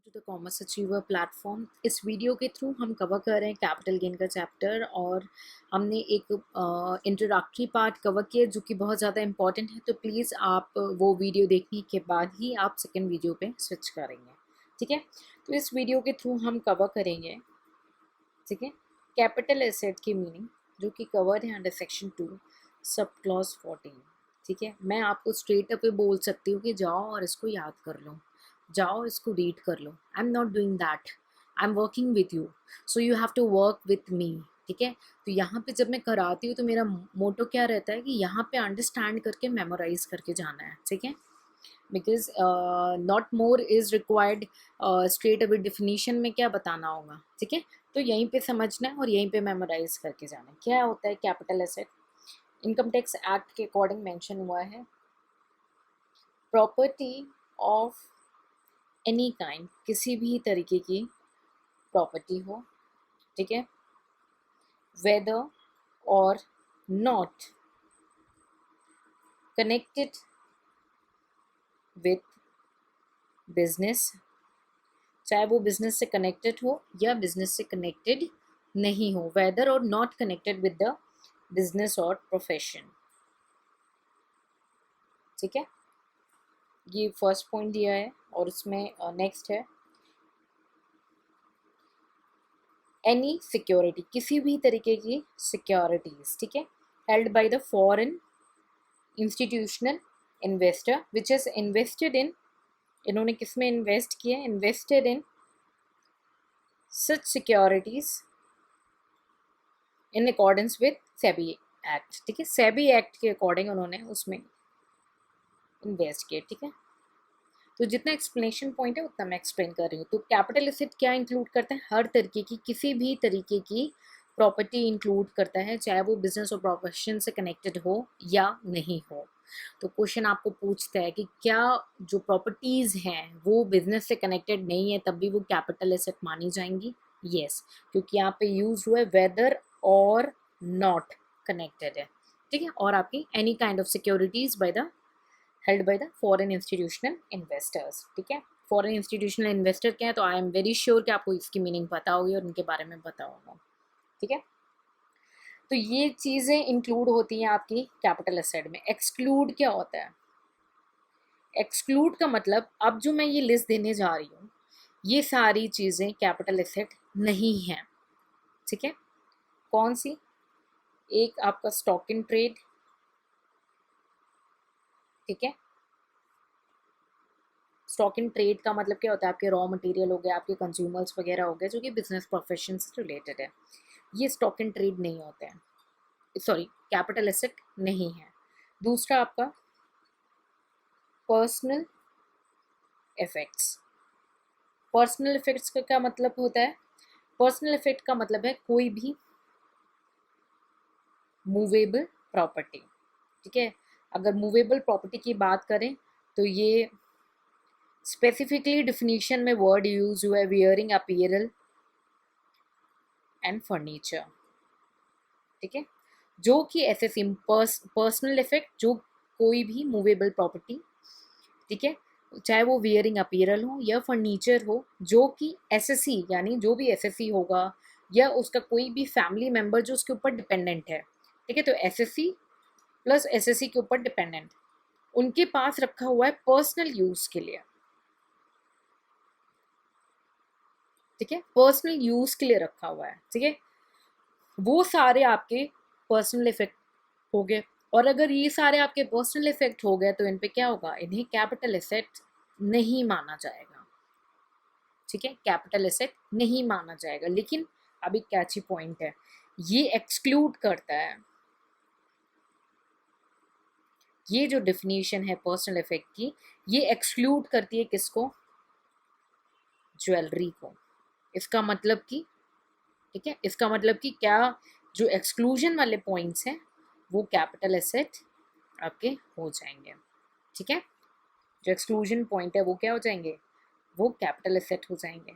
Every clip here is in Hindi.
To the commerce achiever platform. इस वीडियो के थ्रू हम कवर कर रहे हैं कैपिटल गेन का चैप्टर और हमने एक इंट्रोडक्टरी पार्ट कवर किया जो कि बहुत ज़्यादा इंपॉर्टेंट है। तो प्लीज़ आप वो वीडियो देखने के बाद ही आप सेकेंड वीडियो पे स्विच करेंगे, ठीक है। तो इस वीडियो के थ्रू हम कवर करेंगे, ठीक है, कैपिटल एसेट की मीनिंग जो कि कवर्ड है अंडर सेक्शन 2 सब क्लॉज 14, ठीक है। मैं आपको स्ट्रेट अप बोल सकती हूँ कि जाओ और इसको याद कर लो, जाओ इसको रीड कर लो। I am not doing that, I am working with you, so you have to work with me, ठीक है। तो यहाँ पे जब मैं कराती हूँ तो मेरा मोटो क्या रहता है कि यहाँ पे अंडरस्टैंड करके मेमोराइज करके जाना है, ठीक है। Because not more is required, straight away definition में क्या बताना होगा, ठीक है। तो यहीं पे समझना है और यहीं पे मेमोराइज करके जाना है। क्या होता है capital asset? Income tax act के अकॉर्डिंग मेंशन हुआ है, प्रॉपर्टी ऑफ एनी काइंड, किसी भी तरीके की प्रॉपर्टी हो, ठीक है, वेदर और नॉट कनेक्टेड विथ बिजनेस, चाहे वो बिजनेस से कनेक्टेड हो या बिजनेस से कनेक्टेड नहीं हो, वेदर और not connected with the business और प्रोफेशन, ठीक है। ये फर्स्ट पॉइंट दिया है और उसमें नेक्स्ट है एनी सिक्योरिटी, किसी भी तरीके की सिक्योरिटीज, ठीक है, held by the foreign institutional investor which is invested in, इन्होंने किस में इन्वेस्ट किया, invested in such securities in accordance with SEBI act, ठीक है। सेबी एक्ट के अकॉर्डिंग उन्होंने उसमें इन्वेस्ट किया, ठीक है। तो जितना एक्सप्लेनेशन पॉइंट है उतना मैं एक्सप्लेन कर रही हूँ। तो कैपिटल एसेट क्या इंक्लूड करता है? हर तरीके की, किसी भी तरीके की प्रॉपर्टी इंक्लूड करता है, चाहे वो बिजनेस और प्रोफेशन से कनेक्टेड हो या नहीं हो। तो क्वेश्चन आपको पूछता है कि क्या जो प्रॉपर्टीज हैं वो बिजनेस से कनेक्टेड नहीं है तब भी वो कैपिटल एसेट मानी जाएंगी? यस, क्योंकि यहाँ पे यूज हुआ है वेदर और नॉट कनेक्टेड है, ठीक है। और आपकी any kind of securities by the held by the foreign institutional investors, ठीक है। फॉरेन इंस्टीट्यूशनल इन्वेस्टर क्या है? तो आई एम वेरी श्योर कि आपको इसकी मीनिंग पता होगी और उनके बारे में पता होगा, ठीक है। तो ये चीज़ें इंक्लूड होती हैं आपकी कैपिटल एसेट में। एक्सक्लूड क्या होता है? एक्सक्लूड का मतलब, अब जो मैं ये लिस्ट देने जा रही हूँ ये सारी चीज़ें कैपिटल एसेट नहीं हैं, ठीक है। कौन सी? एक आपका स्टॉक इन ट्रेड, ठीक है। स्टॉक इन ट्रेड का मतलब क्या होता है? आपके रॉ मटेरियल हो गए, आपके कंज्यूमर्स वगैरह हो गए जो कि बिजनेस प्रोफेशन से रिलेटेड है, ये स्टॉक इन ट्रेड नहीं होते हैं, सॉरी कैपिटल एसेट नहीं है। दूसरा आपका पर्सनल इफेक्ट्स। पर्सनल इफेक्ट्स का क्या मतलब होता है? पर्सनल इफेक्ट का मतलब है कोई भी मूवेबल प्रॉपर्टी, ठीक है। अगर मूवेबल प्रॉपर्टी की बात करें तो ये स्पेसिफिकली डिफिनीशन में वर्ड यूज हुआ है वियरिंग अपीयरल एंड फर्नीचर, ठीक है। जो कि एसएससी पर्सनल इफेक्ट, जो कोई भी मूवेबल प्रॉपर्टी, ठीक है, चाहे वो वियरिंग अपीयरल हो या फर्नीचर हो, जो कि एसएससी यानी जो भी एसएससी होगा या उसका कोई भी फैमिली मेंबर जो उसके ऊपर डिपेंडेंट है, ठीक है। तो एसएससी प्लस एसएससी के ऊपर डिपेंडेंट, उनके पास रखा हुआ है पर्सनल यूज के लिए, ठीक है, पर्सनल यूज के लिए रखा हुआ है, ठीक है। वो सारे आपके पर्सनल इफेक्ट हो गए। और अगर ये सारे आपके पर्सनल इफेक्ट हो गए तो इन पे क्या होगा? इन्हें कैपिटल एसेट नहीं माना जाएगा, ठीक है, कैपिटल एसेट नहीं माना जाएगा। लेकिन अभी कैची पॉइंट है, ये एक्सक्लूड करता है, ये जो डिफिनीशन है पर्सनल इफेक्ट की, ये एक्सक्लूड करती है किसको? ज्वेलरी को। इसका मतलब कि, ठीक है, इसका मतलब कि क्या जो एक्सक्लूजन वाले पॉइंट्स हैं वो कैपिटल एसेट आपके हो जाएंगे, ठीक है। जो एक्सक्लूजन पॉइंट है वो क्या हो जाएंगे? वो कैपिटल एसेट हो जाएंगे,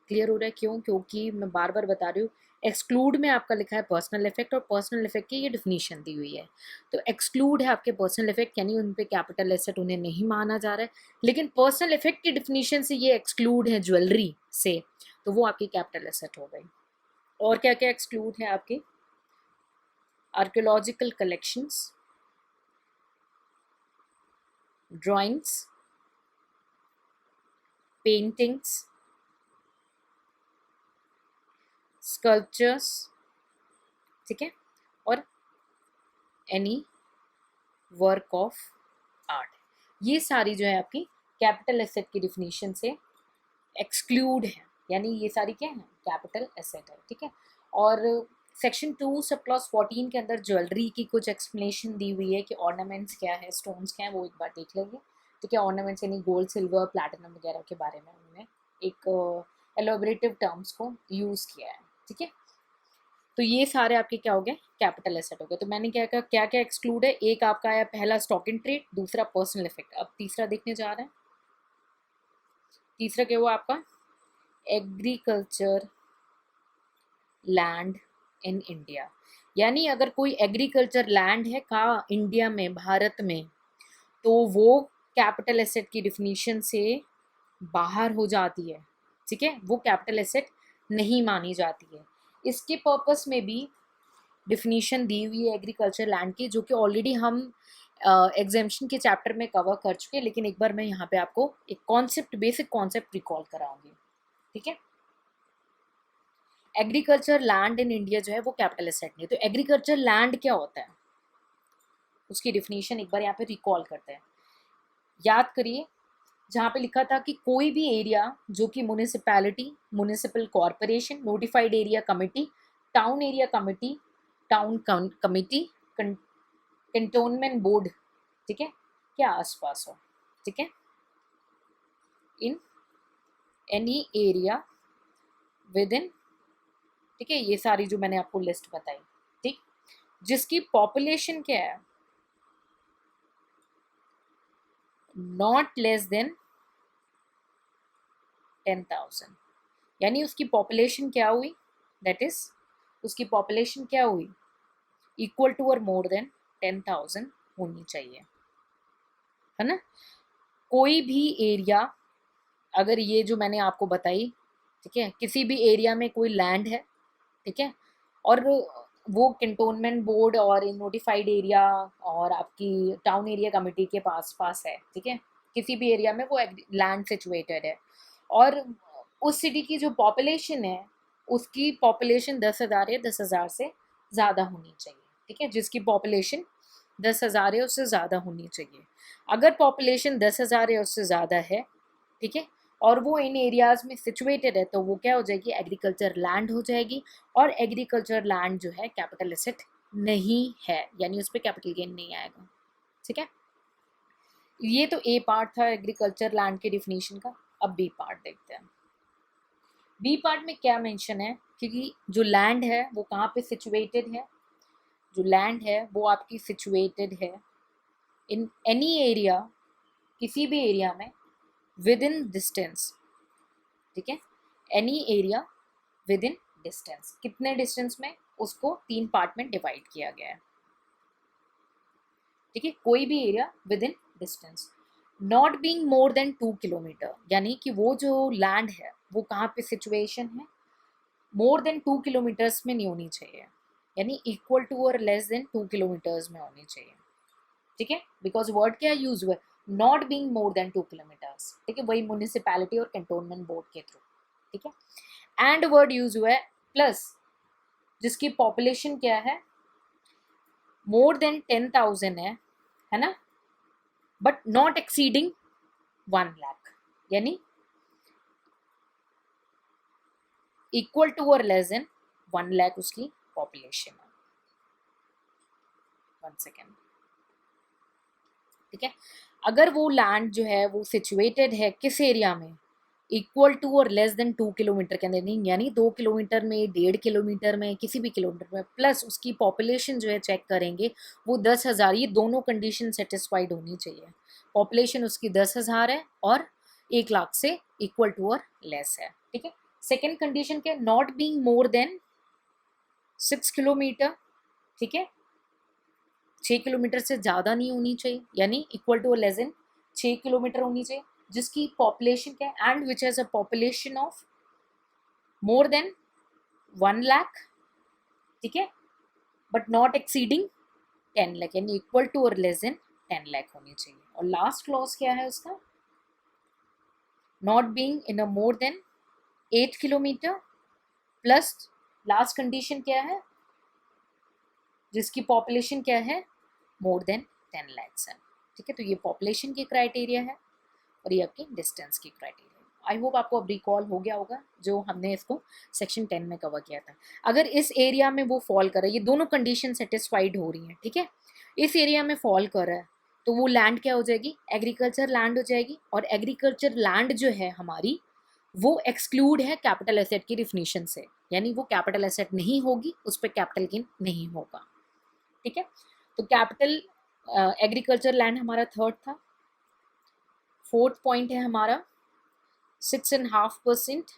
क्लियर हो रहा है क्यों? क्योंकि मैं बार बार बता रही हूँ, एक्सक्लूड में आपका लिखा है पर्सनल इफेक्ट और पर्सनल इफेक्ट की ये डिफिनीशन दी हुई है। तो एक्सक्लूड है आपके पर्सनल इफेक्ट, यानी उन पे कैपिटल एसेट उन्हें नहीं माना जा रहा है, लेकिन पर्सनल इफेक्ट की डिफिनीशन से ये एक्सक्लूड है ज्वेलरी से, तो वो आपकी कैपिटल एसेट हो गई। और क्या क्या एक्सक्लूड है आपकी? Archaeological collections, drawings, paintings, sculptures, ठीक है, और एनी वर्क ऑफ आर्ट, ये सारी जो है आपकी कैपिटल एसेट की डिफिनीशन से एक्सक्लूड है, यानी ये सारी क्या है? कैपिटल एसेट है, ठीक है। और सेक्शन 2 सब क्लॉज 14 के अंदर ज्वेलरी की कुछ एक्सप्लेनेशन दी हुई है कि ऑर्नामेंट्स क्या है, स्टोन्स क्या है, वो एक बार देख लेंगे, ठीक है। ऑर्नामेंट्स यानी गोल्ड, सिल्वर, प्लैटिनम वगैरह के बारे में उन्होंने एक एलोबरेटिव टर्म्स को यूज़ किया है, ठीक है। तो ये सारे आपके क्या हो गए? कैपिटल एसेट हो गए। तो मैंने क्या कहा, क्या क्या एक्सक्लूड है? एक आपका आया पहला स्टॉक इन ट्रेड, दूसरा पर्सनल इफेक्ट, अब तीसरा देखने जा रहे हैं। तीसरा क्या हुआ आपका? एग्रीकल्चर लैंड इन इंडिया, यानी अगर कोई एग्रीकल्चर लैंड है का इंडिया में, भारत में, तो वो कैपिटल एसेट की डिफिनीशन से बाहर हो जाती है, ठीक है, वो कैपिटल एसेट नहीं मानी जाती है। इसके पर्पस में भी डिफिनीशन दी हुई है एग्रीकल्चर लैंड की, जो कि ऑलरेडी हम एग्जामिशन के चैप्टर में कवर कर चुके हैं, लेकिन एक बार मैं यहाँ पे आपको एक कॉन्सेप्ट, बेसिक कॉन्सेप्ट रिकॉल कराऊंगी, ठीक है। एग्रीकल्चर लैंड इन इंडिया जो है वो कैपिटल एसेट नहीं, तो एग्रीकल्चर लैंड क्या होता है उसकी डिफिनीशन एक बार यहाँ पे रिकॉल करते हैं। याद करिए, जहाँ पे लिखा था कि कोई भी एरिया जो कि municipality, municipal corporation, notified area committee, town area committee, town committee, cantonment board, ठीक है, क्या आसपास हो, ठीक है, in any area with in, ठीक है, ये सारी जो मैंने आपको लिस्ट बताई, ठीक, जिसकी पॉपुलेशन क्या है? नॉट लेस देन 10,000, यानी उसकी पॉपुलेशन क्या हुई? दैट इज, उसकी पॉपुलेशन क्या हुई? इक्वल टू और मोर देन 10,000 होनी चाहिए, है ना। कोई भी एरिया, अगर ये जो मैंने आपको बताई, ठीक है, किसी भी एरिया में कोई लैंड है, ठीक है, और वो कैंटोनमेंट बोर्ड और नोटिफाइड एरिया और आपकी टाउन एरिया कमेटी के पास पास है, ठीक है, किसी भी एरिया में वो लैंड सिचुएटेड है, और उस सिटी की जो पॉपुलेशन है, उसकी पॉपुलेशन 10,000 या 10,000 से ज़्यादा होनी चाहिए, ठीक है, जिसकी पॉपुलेशन 10,000 या उससे ज़्यादा होनी चाहिए। अगर पॉपुलेशन 10,000 या उससे ज़्यादा है, ठीक है, और वो इन एरियाज में सिचुएटेड है, तो वो क्या हो जाएगी? एग्रीकल्चर लैंड हो जाएगी, और एग्रीकल्चर लैंड जो है कैपिटल एसेट नहीं है, यानी उस पर कैपिटल गेन नहीं आएगा, ठीक है। ये तो ए पार्ट था एग्रीकल्चर लैंड के डिफिनीशन का। अब बी पार्ट देखते हैं। बी पार्ट में क्या मेंशन है, क्योंकि जो लैंड है वो कहाँ पे सिचुएटेड है? जो लैंड है वो आपकी सिचुएटेड है इन एनी एरिया, किसी भी एरिया में, विद इन डिस्टेंस, ठीक है, any area with in distance, कितने डिस्टेंस में? उसको 3 पार्ट में डिवाइड किया गया है, ठीक है, कोई भी area with in distance, not being more than 2 kilometre, यानी कि वो जो लैंड है वो कहाँ पे सिचुएशन है? मोर देन 2 किलोमीटर्स में नहीं होनी चाहिए, यानी इक्वल टू और लेस देन 2 किलोमीटर्स में होनी चाहिए, ठीक है, बिकॉज वर्ड क्या यूज हुआ है? Not being more than 2 kilometres, ठीक है, वही म्यूनिसिपैलिटी और कैंटोनमेंट बोर्ड के थ्रू, ठीक है। एंड वर्ड यूज हुआ है, प्लस जिसकी पॉपुलेशन क्या है? मोर देन 10,000 है ना, बट नॉट एक्सीडिंग 1 लाख, यानी इक्वल टू और लेस देन 1 लाख उसकी पॉपुलेशन है। 1 सेकेंड, ठीक है। अगर वो लैंड जो है वो सिचुएटेड है किस एरिया में? इक्वल टू और लेस देन 2 किलोमीटर के अंदर, नहीं यानी 2 किलोमीटर में, 1.5 किलोमीटर में, किसी भी किलोमीटर में, प्लस उसकी पॉपुलेशन जो है चेक करेंगे वो 10,000, ये दोनों कंडीशन सेटिस्फाइड होनी चाहिए। पॉपुलेशन उसकी 10,000 है और 1 लाख से इक्वल टू और लेस है, ठीक है। सेकेंड कंडीशन क्या है, not being more than 6 kilometre, ठीक है, 6 किलोमीटर से ज़्यादा नहीं होनी चाहिए, यानी equal to less than 6 kilometre होनी चाहिए, जिसकी पॉपुलेशन क्या है, and which has a population of more than 1 lakh, ठीक है, बट नॉट एक्सीडिंग 10 लाख, यानी इक्वल टू और लेस देन 10 लाख होनी चाहिए। और लास्ट क्लॉज क्या है उसका, not being in a more than 8 kilometre, plus last condition क्या है, जिसकी पॉपुलेशन क्या है, मोर देन 10 lakhs है, ठीक है। तो ये पॉपुलेशन की क्राइटेरिया है और ये आपकी डिस्टेंस की क्राइटेरिया है। आई होप आपको अब रिकॉल हो गया होगा जो हमने इसको सेक्शन 10 में कवर किया था। अगर इस एरिया में वो फॉल कर रहा है, ये दोनों कंडीशन सेटिस्फाइड हो रही हैं, ठीक है, इस एरिया में फॉल कर रहा है तो वो लैंड क्या हो जाएगी, एग्रीकल्चर लैंड हो जाएगी। और एग्रीकल्चर लैंड जो है हमारी, वो एक्सक्लूड है कैपिटल एसेट की डिफिनीशन से, यानी वो कैपिटल एसेट नहीं होगी, उस पर कैपिटल गेन नहीं होगा, ठीक है। तो कैपिटल एग्रीकल्चर लैंड हमारा थर्ड था। फोर्थ पॉइंट है हमारा 6.5%,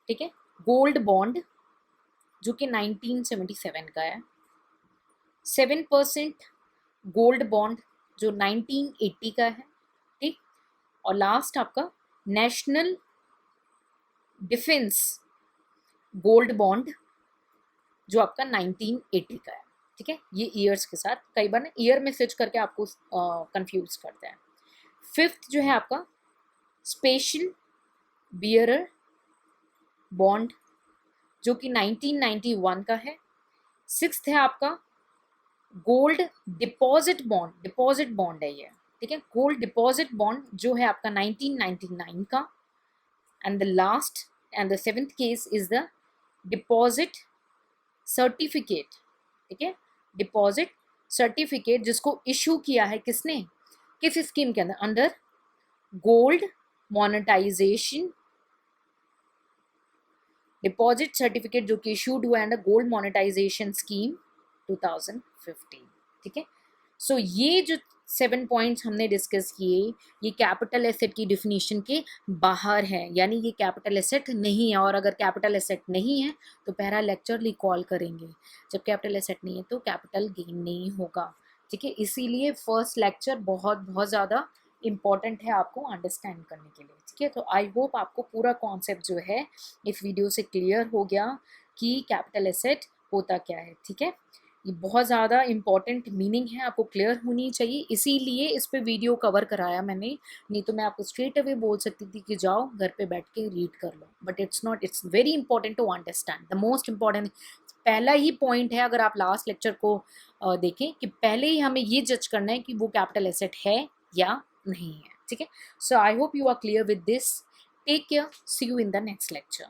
ठीक है, गोल्ड बॉन्ड जो कि 1977 का है, 7% गोल्ड बॉन्ड जो 1980 का है, ठीक। और लास्ट आपका नेशनल डिफेंस गोल्ड बॉन्ड जो आपका 1980 का है, ठीक है। ये ईयर्स के साथ, कई बार ना ईयर में स्विच करके आपको कंफ्यूज करते हैं। फिफ्थ जो है आपका स्पेशल बियरर बॉन्ड जो कि 1991 का है। सिक्स्थ है आपका gold deposit bond, deposit bond है ये, ठीक है, गोल्ड डिपॉजिट बॉन्ड जो है आपका 1999 का। And the last and the seventh case is the deposit certificate, ठीक है, डिपॉजिट सर्टिफिकेट जिसको इशू किया है किसने, किस स्कीम के अंदर, under gold monetisation deposit certificate जो कि इशूड हुआ है अंडर गोल्ड मोनेटाइजेशन स्कीम 2015, ठीक है। सो ये जो 7 पॉइंट्स हमने डिस्कस किए, ये कैपिटल एसेट की डिफिनीशन के बाहर है, यानी ये कैपिटल एसेट नहीं है। और अगर कैपिटल एसेट नहीं है तो पहला लेक्चर रिकॉल करेंगे, जब कैपिटल एसेट नहीं है तो कैपिटल गेन नहीं होगा, ठीक है। इसीलिए फर्स्ट लेक्चर बहुत बहुत ज़्यादा इम्पॉर्टेंट है आपको अंडरस्टैंड करने के लिए, ठीक है। तो आई होप आपको पूरा कॉन्सेप्ट जो है इस वीडियो से क्लियर हो गया कि कैपिटल एसेट होता क्या है, ठीक है। ये बहुत ज़्यादा इम्पॉर्टेंट मीनिंग है, आपको क्लियर होनी चाहिए, इसीलिए इस पे वीडियो कवर कराया मैंने। नहीं तो मैं आपको स्ट्रेट अवे बोल सकती थी कि जाओ घर पे बैठ के रीड कर लो, but it's not, it's very important to understand. The most important पहला ही पॉइंट है, अगर आप लास्ट लेक्चर को देखें, कि पहले ही हमें ये जज करना है कि वो कैपिटल एसेट है या नहीं है, ठीक है। So I hope you are clear with this. Take care, see you in the next lecture.